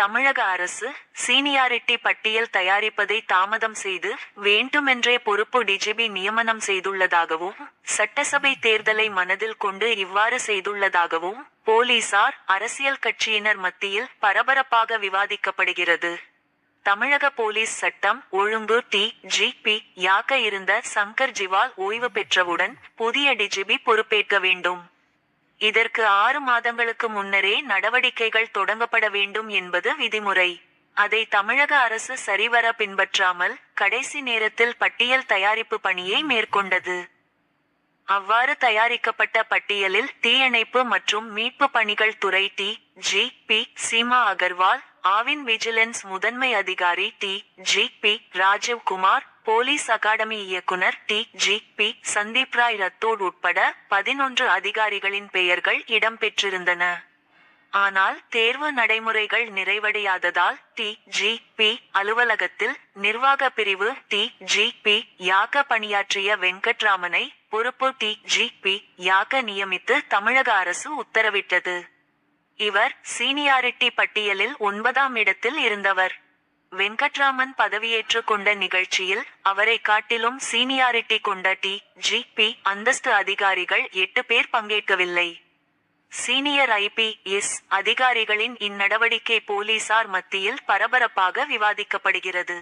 தமிழக அரசு சீனியாரிட்டி பட்டியல் தயாரிப்பதை தாமதம் செய்து வேண்டுமென்றே பொறுப்பு டிஜிபி நியமனம் செய்துள்ளதாகவும், சட்டசபை தேர்தலை மனதில் கொண்டு இவ்வாறு செய்துள்ளதாகவும் போலீசார், அரசியல் கட்சியினர் மத்தியில் பரபரப்பாக விவாதிக்கப்படுகிறது. தமிழக போலீஸ் சட்டம் ஒழுங்கு டி.ஜி.பி. யாக இருந்த சங்கர் ஜிவால் ஓய்வு பெற்றவுடன் புதிய டிஜிபி பொறுப்பேற்க வேண்டும். இதற்கு 6 மாதங்களுக்கு முன்னரே நடவடிக்கைகள் தொடங்கப்பட வேண்டும் என்பது விதிமுறை. அதை தமிழக அரசு சரிவர பின்பற்றாமல் கடைசி நேரத்தில் பட்டியல் தயாரிப்பு பணியை மேற்கொண்டது. அவ்வாறு தயாரிக்கப்பட்ட பட்டியலில் தீயணைப்பு மற்றும் மீட்பு பணிகள் துறை டி.ஜி.பி. சீமா அகர்வால், ஆவின் விஜிலன்ஸ் முதன்மை அதிகாரி டி.ஜி.பி. ராஜீவ் குமார், போலீஸ் அகாடமி இயக்குனர் டி.ஜி.பி. சந்தீப் ராய் ரத்தோட் உட்பட 11 அதிகாரிகளின் பெயர்கள் இடம்பெற்றிருந்தன. ஆனால் தேர்வு நடைமுறைகள் நிறைவடையாததால் டி.ஜி.பி. அலுவலகத்தில் நிர்வாக பிரிவு டி.ஜி.பி. யாக பணியாற்றிய வெங்கட்ராமனை பொறுப்பு டி.ஜி.பி. யாக நியமித்து தமிழக அரசு உத்தரவிட்டது. இவர் சீனியாரிட்டி பட்டியலில் 9ஆம் இடத்தில் இருந்தவர். வெங்கட்ராமன் பதவியேற்று கொண்ட நிகழ்ச்சியில் அவரை காட்டிலும் சீனியாரிட்டி கொண்ட டி.ஜி.பி. அந்தஸ்து அதிகாரிகள் 8 பேர் பங்கேற்கவில்லை. சீனியர் ஐ.பி.எஸ். அதிகாரிகளின் இந்நடவடிக்கை போலீசார் மத்தியில் பரபரப்பாக விவாதிக்கப்படுகிறது.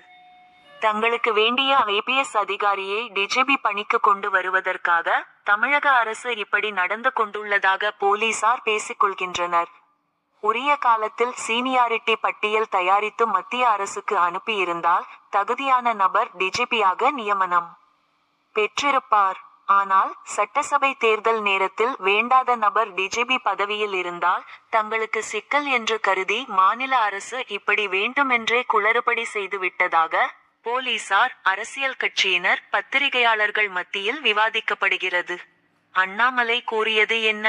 தங்களுக்கு வேண்டிய ஐ.பி.எஸ். அதிகாரியை டிஜிபி பணிக்கு கொண்டு வருவதற்காக தமிழக அரசு இப்படி நடந்து கொண்டுள்ளதாக போலீசார் பேசிக்கொள்கின்றனர். உரிய காலத்தில் சீனியாரிட்டி பட்டியல் தயாரித்து மத்திய அரசுக்கு அனுப்பியிருந்தால் தகுதியான நபர் டிஜிபியாக நியமனம் பெற்றிருப்பார். ஆனால் சட்டசபை தேர்தல் நேரத்தில் வேண்டாத நபர் டிஜிபி பதவியில் இருந்தால் தங்களுக்கு சிக்கல் என்று கருதி மாநில அரசு இப்படி வேண்டுமென்றே குளறுபடி செய்துவிட்டதாக போலீசார், அரசியல் கட்சியினர், பத்திரிகையாளர்கள் மத்தியில் விவாதிக்கப்படுகிறது. அண்ணாமலை கூறியது என்ன?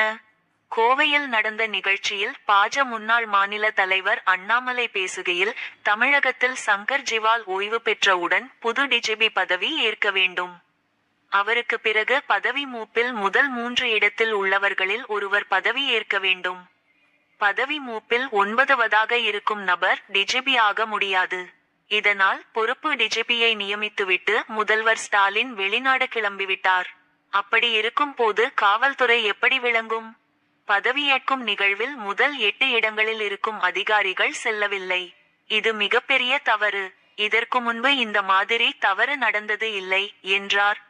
கோவையில் நடந்த நிகழ்ச்சியில் பாஜ முன்னாள் மாநில தலைவர் அண்ணாமலை பேசுகையில், தமிழகத்தில் சங்கர் ஜிவால் ஓய்வு பெற்றவுடன் புது டிஜிபி பதவி ஏற்க வேண்டும். அவருக்கு பிறகு பதவி மூப்பில் முதல் 3 இடத்தில் உள்ளவர்களில் ஒருவர் பதவி ஏற்க வேண்டும். பதவி மூப்பில் 9வது இருக்கும் நபர் டிஜிபி ஆக முடியாது. இதனால் பொறுப்பு டிஜிபியை நியமித்துவிட்டு முதல்வர் ஸ்டாலின் வெளிநாடு கிளம்பிவிட்டார். அப்படி இருக்கும் போது காவல்துறை எப்படி விளங்கும்? பதவியேற்கும் நிகழ்வில் முதல் 8 இடங்களில் இருக்கும் அதிகாரிகள் செல்லவில்லை. இது மிகப்பெரிய தவறு. இதற்கு முன்பு இந்த மாதிரி தவறு நடந்தது இல்லை, என்றார்.